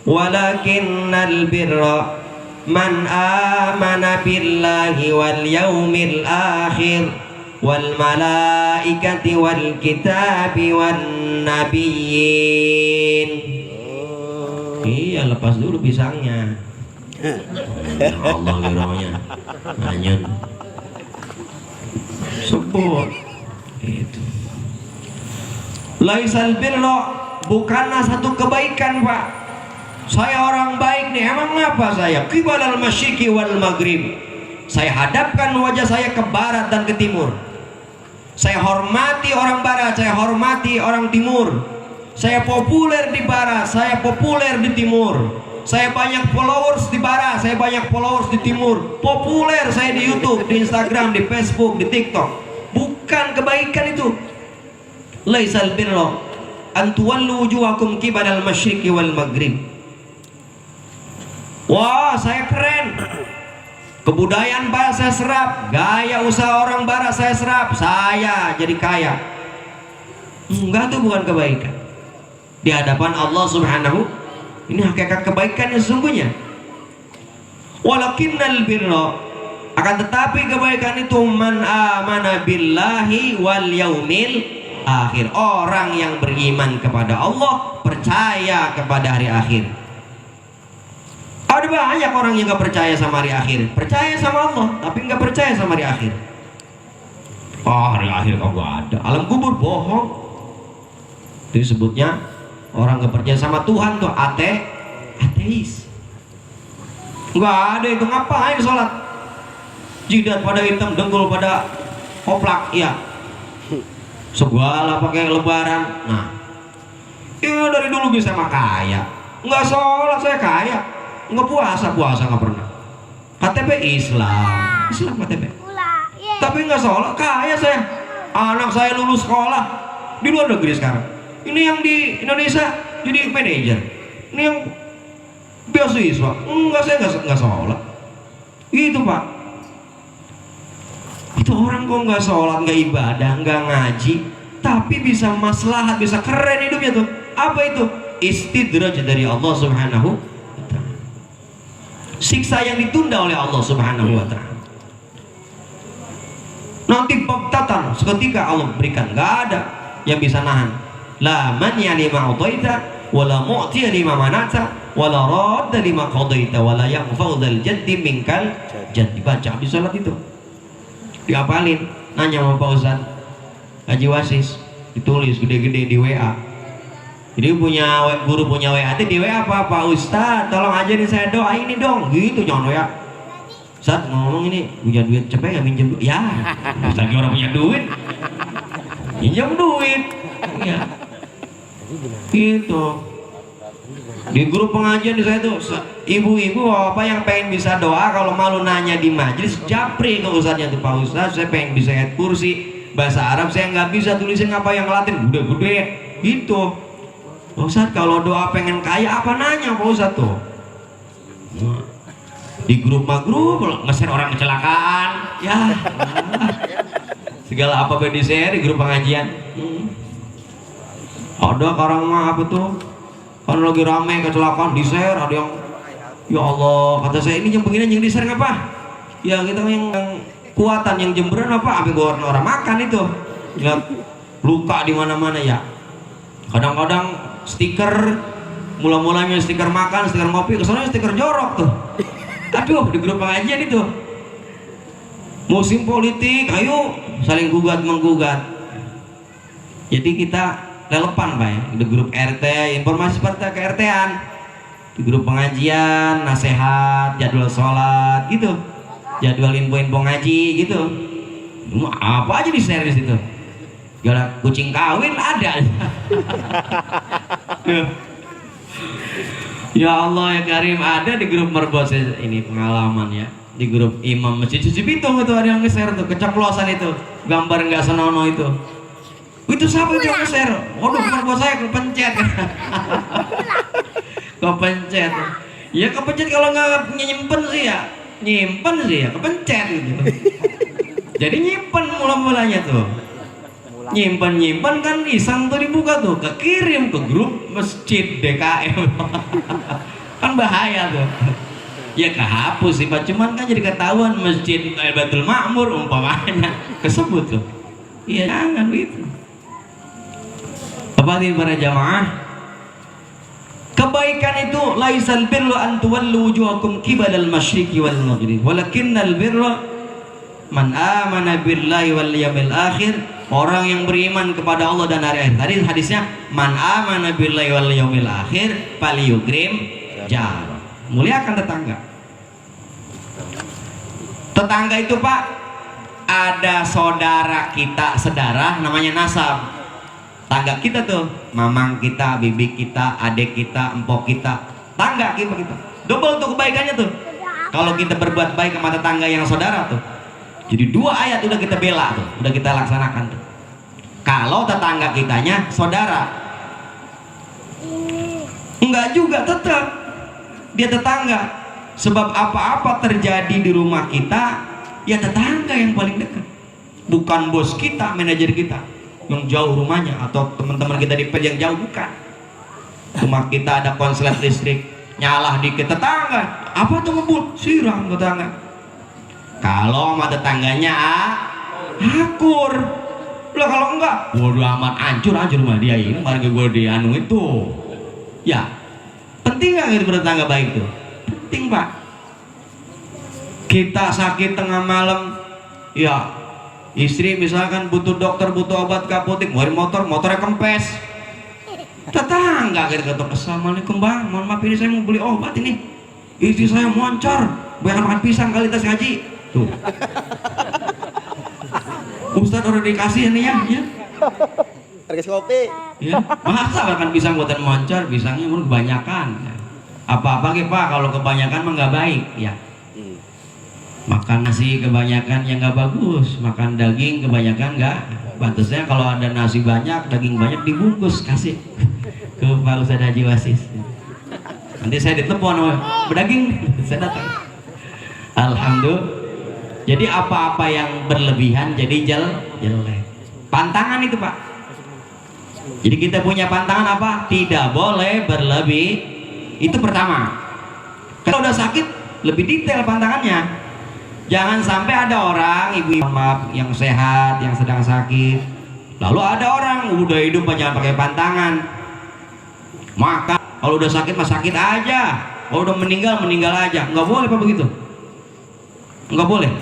walakinnal birra man amana billahi wal yaumil akhir wal malaikati wal kitabi wan nabiyyin. Iya, lepas dulu pisangnya. Allah lirohnya anyun sebut itu. Laisal birra, bukanlah satu kebaikan Pak. Saya orang baik nih, emang apa saya? Qibalal masyriqi wal maghrib. Saya hadapkan wajah saya ke barat dan ke timur. Saya hormati orang barat, saya hormati orang timur. Saya populer di barat, saya populer di timur. Saya banyak followers di barat, saya banyak followers di timur. Populer saya di YouTube, di Instagram, di Facebook, di TikTok. Bukan kebaikan itu. Laisal birra an tuwallu wujuhakum qibalal masyriqi wal maghrib. Wah, saya keren. Kebudayaan barat saya serap, gaya usaha orang barat saya serap, saya jadi kaya. Enggak, tuh bukan kebaikan. Di hadapan Allah Subhanahu, ini hakikat kebaikan yang sesungguhnya. Walakinnal birra, akan tetapi kebaikan itu man amana billahi wal yaumil akhir. Orang yang beriman kepada Allah, percaya kepada hari akhir. Ada banyak orang yang gak percaya sama hari akhir, percaya sama Allah tapi gak percaya sama hari akhir. Oh, hari akhir kok gak ada, alam kubur bohong. Itu disebutnya orang gak percaya sama Tuhan tuh ateis. Gak ada itu, ngapain sholat? Jidat pada hitam, dengkul pada oplak, ya. Segala pakai lebaran. Nah, ya dari dulu bisa mah kaya. Nggak sholat saya kaya, nggak puasa nggak pernah. KTP Islam KTP. Tapi nggak sholat kaya saya. Anak saya lulus sekolah di luar negeri sekarang. Ini yang di Indonesia jadi manajer. Ini yang beasiswa. Enggak, saya nggak sholat. Itu Pak. Itu orang kok nggak sholat, nggak ibadah, nggak ngaji, tapi bisa maslahat, bisa keren hidupnya tuh. Apa itu? Istidraj dari Allah Subhanahu wa ta'ala. Siksa yang ditunda oleh Allah Subhanahu wa ta'ala. Nanti baghtatan, seketika Allah berikan, nggak ada yang bisa nahan. La manya lima utaita, wala mu'tiya lima manata, wala radda lima qadaita, wala yanfa'u dzal jaddi minkal jaddi. Baca habis salat itu. Diapalin, nanya sama Pak Ustaz Haji Wasis, ditulis gede-gede di WA. Jadi guru punya WA di WA apa, Pak Ustadz tolong ajarin saya doa ini dong, gitu. Jangan WA Ustadz ngomong ini punya duit cepet nggak minjem duit ya. Ustadz orang punya duit minjem duit ya gitu. Di grup pengajian di saya tuh ibu-ibu apa yang pengen bisa doa kalau malu nanya di majelis japri ke ustadznya tuh, Pak Ustadz saya pengen bisa ayat kursi bahasa Arab saya nggak bisa, tulisin apa yang Latin gede-gede gitu. Pak Ustadz kalau doa pengen kaya apa nanya Pak Ustadz tuh. Di grup nge-share orang kecelakaan ya. Segala apa di share di grup pengajian. Ada orang mah apa tuh kan lagi rame kecelakaan di share, ada yang ya Allah kata saya ini yang begini yang di share ngapa ya, kita yang kuatan yang jemberan apa gua orang makan itu ya, luka di mana-mana ya. Kadang-kadang stiker mula-mulanya stiker makan, stiker ngopi, kesannya stiker jorok tuh. Aduh, di grup pengajian itu musim politik, ayo saling gugat menggugat. Jadi kita relevan Pak ya, di grup RT informasi seperti ke RT-an, di grup pengajian nasihat, jadwal sholat gitu, jadwal info-info ngaji gitu, apa aja di share di situ. Gala kucing kawin ada. Ya Allah ya Karim, ada di grup Merbos ini pengalaman ya, di grup imam masjid Suci Pitung itu ada yang nge-share tuh keceplosan itu gambar nggak senonoh itu siapa itu yang nge-share? Waduh Merbos saya kepencet. Kepencet ya, kepencet kalau nggak nyimpen sih ya kepencet gitu. Jadi nyimpen mula-mulanya tuh nyimpan kan iseng tuh dibuka tuh kekirim ke grup masjid DKM. Kan bahaya tuh ya, kehapus sih Pak, cuman kan jadi ketahuan masjid Baitul Ma'mur umpamanya kesebut tuh iya, jangan gitu. Apa nih para jamaah, kebaikan itu laisal birru an tuwallu wujuhakum qibalal masyriqi wal maghrib walakinnal birra man amana billahi wal yawmil akhir. Orang yang beriman kepada Allah dan hari akhir. Tadi hadisnya man amana billahi wal yaumil akhir falyukrim jar. Muliakan tetangga. Tetangga itu Pak, ada saudara kita sedarah namanya nasab. Tangga kita tuh, mamang kita, bibi kita, adik kita, empok kita, tangga kita. Double tuh kebaikannya tuh. Kalau kita berbuat baik sama tetangga yang saudara tuh. Jadi 2 ayat udah kita bela tuh, udah kita laksanakan tuh. Kalau tetangga kitanya saudara, enggak juga, tetap dia tetangga. Sebab apa-apa terjadi di rumah kita, ya tetangga yang paling dekat. Bukan bos kita, manajer kita yang jauh rumahnya, atau teman-teman kita di yang jauh, bukan. Rumah kita ada konslet listrik, nyalah dikit tetangga, apa tuh ngebul, siram tetangga. Kalau sama tetangganya akur lah, kalau enggak waduh amat hancur rumah dia ini, malah gue dianu itu ya. Penting nggak gitu bertetangga baik tuh? Penting Pak. Kita sakit tengah malam ya, istri misalkan butuh dokter, butuh obat ke apotek, motornya kempes, tetangga kita ketok, assalamualaikum bang, mohon maaf ini saya mau beli obat ini, istri saya moncor, banyak makan pisang kali tas ngaji tuh. Ustadz udah dikasih ini ya, Harga kopi. Ya, masa makan pisang buatan moncor, pisangnya menurut kebanyakan. Apa-apa gitu Pak, kalau kebanyakan mah nggak baik ya. Makan nasi kebanyakan yang nggak bagus, makan daging kebanyakan nggak. Pantasnya kalau ada nasi banyak, daging banyak dibungkus kasih ke Pak Ustadz Haji Wasis. Nanti saya ditelepon, berdaging, saya datang. Alhamdulillah. Jadi apa-apa yang berlebihan jadi jelek. Pantangan itu Pak. Jadi kita punya pantangan apa? Tidak boleh berlebih. Itu pertama. Kalau udah sakit lebih detail pantangannya. Jangan sampai ada orang ibu maaf yang sehat, yang sedang sakit. Lalu ada orang udah hidup jangan pakai pantangan. Maka kalau udah sakit mah sakit aja. Kalau udah meninggal aja. Nggak boleh Pak begitu. Nggak boleh.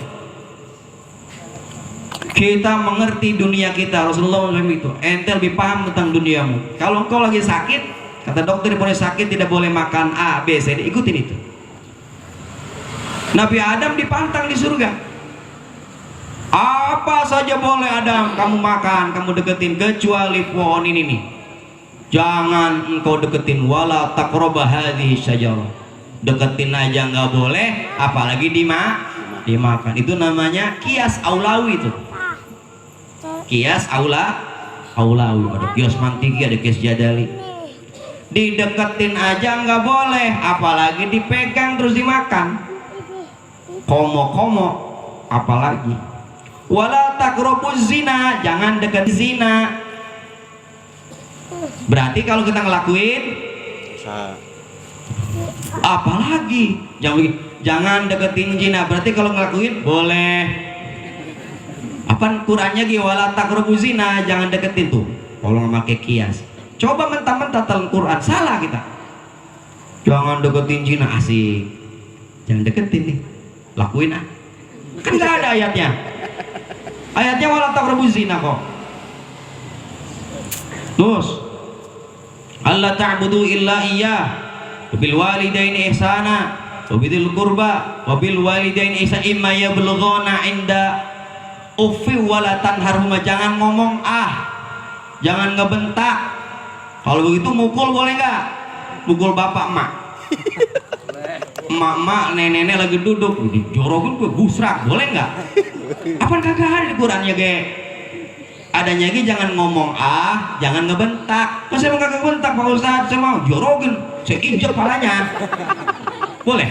Kita mengerti dunia kita. Rasulullah SAW itu, ente lebih paham tentang duniamu. Kalau engkau lagi sakit, kata dokter boleh sakit tidak boleh makan A, B, C, D, ikutin itu. Nabi Adam dipantang di surga. Apa saja boleh Adam kamu makan, kamu deketin, kecuali pohon ini nih. Jangan engkau deketin, wala taqraba hadhihi syajarah. Deketin aja nggak boleh, apalagi dimakan. Itu namanya kias aulawi itu. Kias aulawi. Ada kias mantiki, ada kias jadali. Dideketin aja nggak boleh, apalagi dipegang terus dimakan. Komo apalagi. Wala taqrabuz zina, jangan dekat zina. Berarti kalau kita ngelakuin apalagi jangan deketin zina. Berarti kalau ngelakuin boleh. Apa Qurannya gitu, wala taqrabuz zina, jangan deketin tuh. Kalau nggak pakai kias. Coba mentah-mentah dalam Quran, salah kita. Jangan deketin zina, asik. Jangan deketin nih. Lakuin ah. Kan nggak ada ayatnya. Ayatnya wala taqrabuz zina kok. Terus Allah ta'budu illa iyyah wa bil walidaini ihsana wa bidzil qurba wa bil walidaini ihsana imma yablughana inda uffi wala tanharhuma, jangan ngomong ah, jangan ngebentak. Kalau begitu mukul boleh nggak? Mukul bapak emak. Emak nenek lagi duduk, dijorokin gue busrak, boleh nggak? Apa kagak ada di Qurannya ge? Adanya lagi jangan ngomong ah, jangan ngebentak. Masa emang kagak bentak Pak Ustadz? Saya mau jorokin, saya injek palanya. Boleh?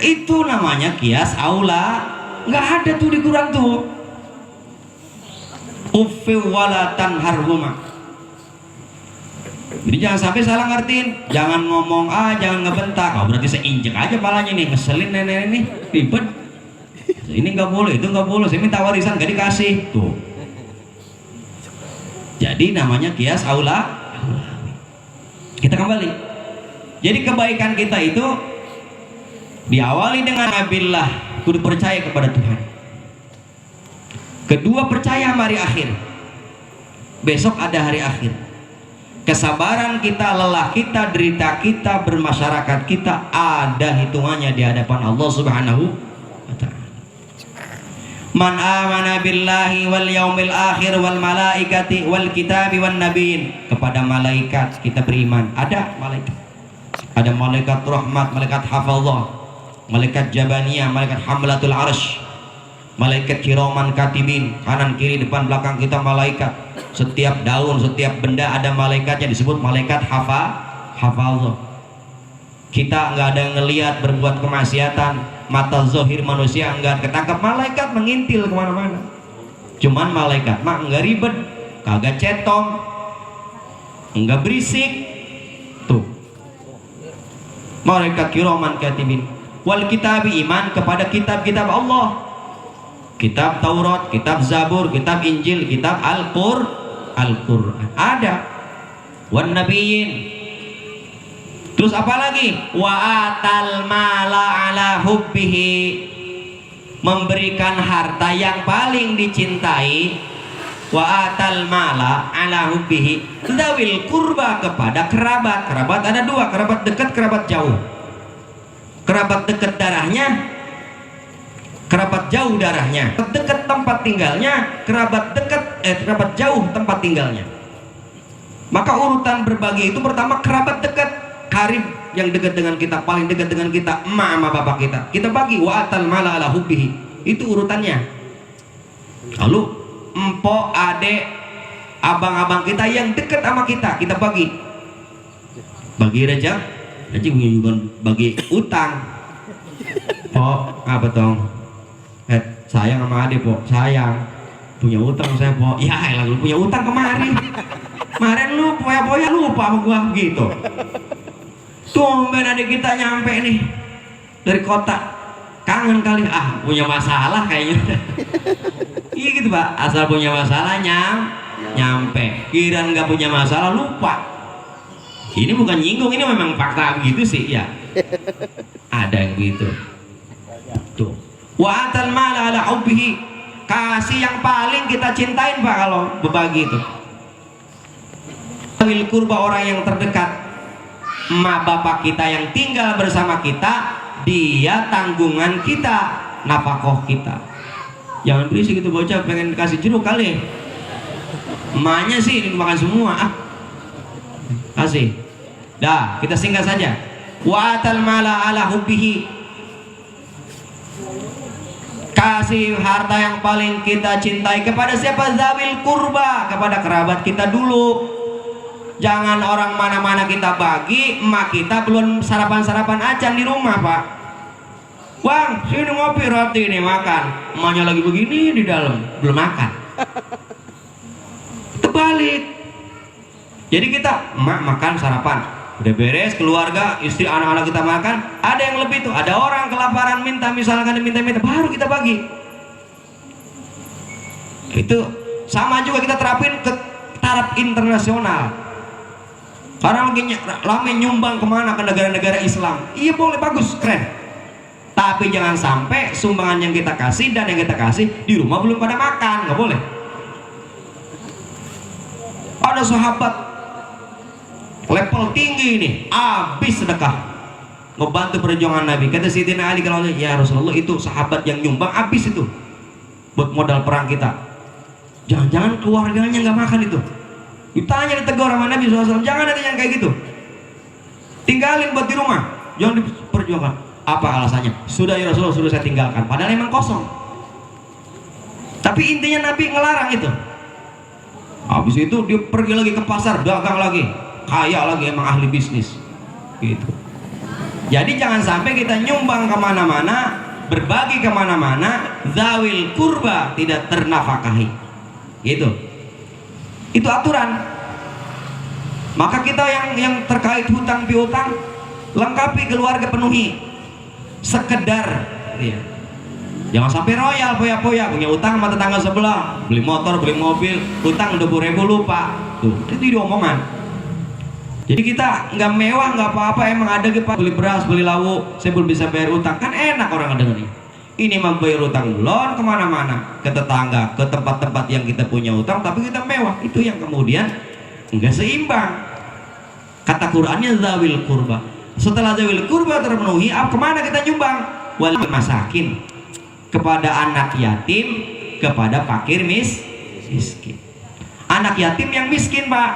Itu namanya kias aula. Nggak ada tuh di Quran tuh. Uffi wala tanharhuma. Jadi jangan sampai salah ngertiin. Jangan ngomong ah, jangan ngebentak. Oh, berarti saya injek aja palanya nih, ngeselin nenek ini, ribet. Ini nggak boleh, itu nggak boleh. Saya minta warisan nggak dikasih tuh. Jadi namanya kias aula. Kita kembali. Jadi kebaikan kita itu diawali dengan abillah, kudu percaya kepada Tuhan. Kedua, percaya sama hari akhir. Besok ada hari akhir. Kesabaran kita, lelah kita, derita kita, bermasyarakat kita ada hitungannya di hadapan Allah Subhanahu wa ta'ala. Man amana billahi wal yaumil akhir wal malaikati wal kitabi wan nabiyyin. Kepada malaikat kita beriman. Ada malaikat. Ada malaikat rahmat, malaikat hafazah, malaikat jabaniyah, malaikat hamlatul arsh, malaikat kiraman katibin. Kanan kiri depan belakang kita malaikat. Setiap daun, setiap benda ada malaikatnya, disebut malaikat hafazah. Kita nggak ada yang ngelihat berbuat kemaksiatan, mata zahir manusia nggak ketangkap, malaikat mengintil kemana-mana. Cuman malaikat mah nggak ribet, kagak cetong, nggak berisik. Tuh malaikat kiraman katibin. Wal kitabi, iman kepada kitab-kitab Allah. Kitab Taurat, kitab Zabur, kitab Injil, kitab Al-Qur'an. Ada. Wan nabiyyin. Terus apa lagi? Wa atal mala ala hubbihi. Memberikan harta yang paling dicintai. Wa atal mala ala hubbihi dzawil qurba, kepada kerabat. Kerabat ada dua, kerabat dekat, kerabat jauh. Kerabat dekat darahnya, kerabat jauh darahnya. Dekat tempat tinggalnya, kerabat jauh tempat tinggalnya. Maka urutan berbagi itu pertama kerabat dekat, karib yang dekat dengan kita, paling dekat dengan kita, emak sama bapak kita. Kita bagi wa atal mala ala hubbihi. Itu urutannya. Lalu empok, adek, abang-abang kita yang dekat sama kita bagi. Bagi rezeki. Haji bukan bagi utang. Pok, apa tong? Sayang sama adik, Pok. Sayang. Punya utang saya, Pok. Ya, elah, lu punya utang kemarin. Kemarin lu poya-poya lupa sama gua gitu. Tumben adik kita nyampe nih dari kota. Kangen kali, ah, punya masalah kayaknya. Iya gitu, Pak. Asal punya masalah nyampe. Kira nggak punya masalah lupa. Ini bukan nyinggung, ini memang fakta begitu sih ya. Ada yang gitu. Tuh. Wa atal mala ala hubbihi, kasih yang paling kita cintain Pak kalau berbagi itu. Wil kurba, orang yang terdekat, emak bapak kita yang tinggal bersama kita, dia tanggungan kita, nafakoh kita. Jangan berisik gitu bocah, pengen kasih jeruk kali. Emaknya sih ini makan semua. Kasih. Dah, kita singkat saja. Wa atal mala ala hubbihi, kasih harta yang paling kita cintai kepada siapa? Zawil kurba, kepada kerabat kita dulu. Jangan orang mana-mana kita bagi, emak kita belum sarapan-sarapan acan di rumah Pak. Bang, sini ngopi roti nih, makan. Emaknya lagi begini di dalam, belum makan. Terbalik. Jadi kita, emak makan sarapan, udah beres, keluarga, istri, anak-anak kita makan, ada yang lebih tuh, ada orang kelaparan minta, misalkan minta-minta, baru kita bagi. Itu sama juga kita terapin ke taraf internasional. Karena lagi nyumbang kemana, ke negara-negara Islam, iya boleh, bagus, keren. Tapi jangan sampai sumbangan yang kita kasih dan yang kita kasih di rumah belum pada makan, nggak boleh. Ada sahabat level tinggi ini, habis sedekah, ngebantu perjuangan Nabi. Kata Sayyidina Ali, kalau ya Rasulullah, itu sahabat yang nyumbang habis itu buat modal perang kita. Jangan-jangan keluarganya nggak makan itu. Ditanya, ditegur sama Nabi SAW, jangan ada yang kayak gitu, tinggalin buat di rumah, jangan diperjuangkan. Apa alasannya? Sudah ya Rasulullah, sudah saya tinggalkan, padahal emang kosong. Tapi intinya Nabi ngelarang itu. Habis itu dia pergi lagi ke pasar, dagang lagi, kaya lagi, emang ahli bisnis gitu. Jadi jangan sampai kita nyumbang kemana-mana, berbagi kemana-mana, zawil kurba tidak ternafakahi gitu. Itu aturan. Maka kita yang terkait hutang piutang, lengkapi keluarga, penuhi. Sekedar ya. Jangan sampai royal, poya-poya, punya utang sama tetangga sebelah, beli motor, beli mobil, utang 20.000 lupa. Tuh, itu diomongan. Jadi kita nggak mewah, nggak apa-apa, emang ada gitu, beli beras, beli lauk, saya belum bisa bayar utang, kan enak orang dengerin. Ini membayar utang belum kemana-mana, ke tetangga, ke tempat-tempat yang kita punya utang, tapi kita mewah. Itu yang kemudian enggak seimbang. Kata Qur'annya zawil kurba. Setelah zawil kurba terpenuhi, kemana kita nyumbang? Wal masakin, kepada anak yatim, kepada fakir miskin. Anak yatim yang miskin Pak,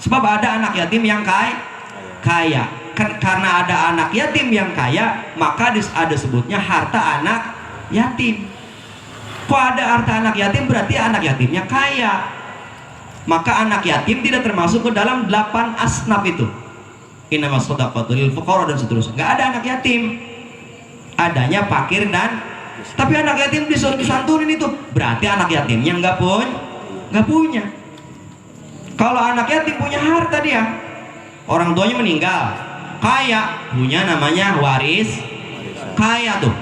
sebab ada anak yatim yang kaya. Karena ada anak yatim yang kaya, maka ada sebutnya harta anak yatim. Kok ada harta anak yatim, berarti anak yatimnya kaya. Maka anak yatim tidak termasuk ke dalam 8 asnaf itu. Innamas shadaqatu lil fuqara dan seterusnya. Nggak ada anak yatim, adanya fakir dan. Tapi anak yatim disuruh disantunin itu, berarti anak yatimnya nggak punya. Kalau anak yatim punya harta, dia orang tuanya meninggal, kaya, punya namanya waris kaya tuh.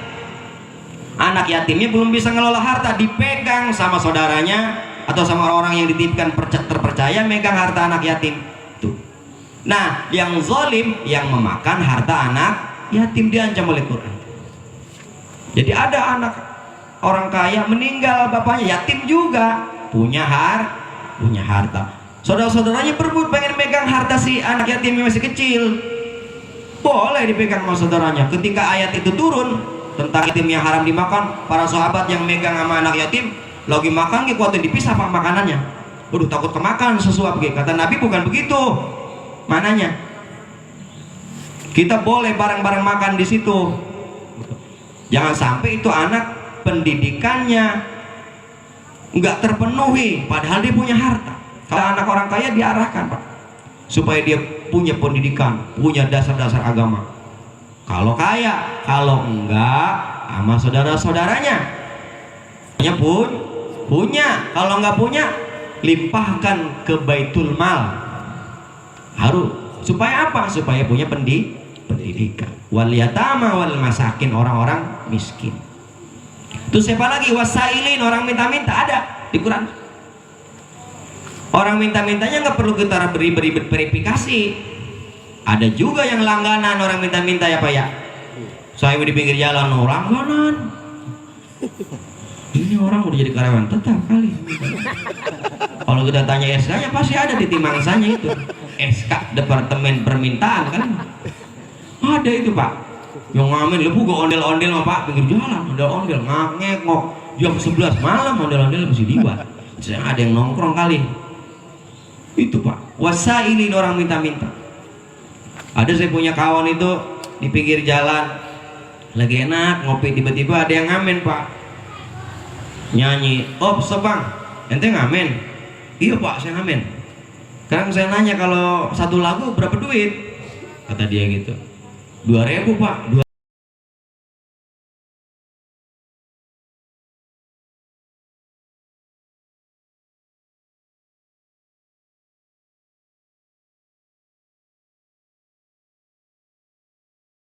Anak yatimnya belum bisa ngelola harta, dipegang sama saudaranya atau sama orang yang dititipkan terpercaya megang harta anak yatim tuh. Nah, yang zalim yang memakan harta anak yatim diancam oleh Quran. Jadi ada anak orang kaya meninggal bapaknya, yatim juga, punya harta. Saudara-saudaranya berebut pengen megang harta si anak yatim yang masih kecil. Boleh dipegang sama saudaranya. Ketika ayat itu turun tentang yatim yang haram dimakan, para sahabat yang megang sama anak yatim lagi makan, kuatin dipisah apa makanannya. Waduh, takut kemakan sesuap. Kata Nabi bukan begitu mananya. Kita boleh bareng-bareng makan di situ. Jangan sampai itu anak pendidikannya nggak terpenuhi, padahal dia punya harta. Kalau anak orang kaya diarahkan Pak, supaya dia punya pendidikan, punya dasar-dasar agama. Kalau kaya, kalau enggak sama saudara-saudaranya punya. Kalau enggak punya, limpahkan ke baitul mal. Harus supaya apa? Supaya punya pendidikan. Wal yatama wal masakin, orang-orang miskin. Terus siapa lagi? Wasailin, orang minta-minta, ada di Quran. Orang minta-mintanya nggak perlu kita beri verifikasi. Ada juga yang langganan orang minta-minta ya Pak ya. Saya di pinggir jalan, langganan Ini orang udah jadi karyawan tetap kali. Kalau kita tanya SK-nya pasti ada di timangsanya itu. SK Departemen Permintaan kan. Ada itu Pak. Yang ngamen lebu gak ondel-ondel sama Pak pinggir jalan, ondel-ondel ngangek-ngok jam 11 malam ondel-ondel masih dibuat. Ada yang nongkrong kali. Itu Pak. Wasailin orang minta-minta. Ada saya punya kawan itu di pinggir jalan lagi enak ngopi, tiba-tiba ada yang ngamen Pak. Nyanyi, "Oh, sebang, ente ngamen?" "Iya Pak, saya ngamen." Sekarang saya nanya, kalau satu lagu berapa duit? Kata dia gitu. 2.000 Pak.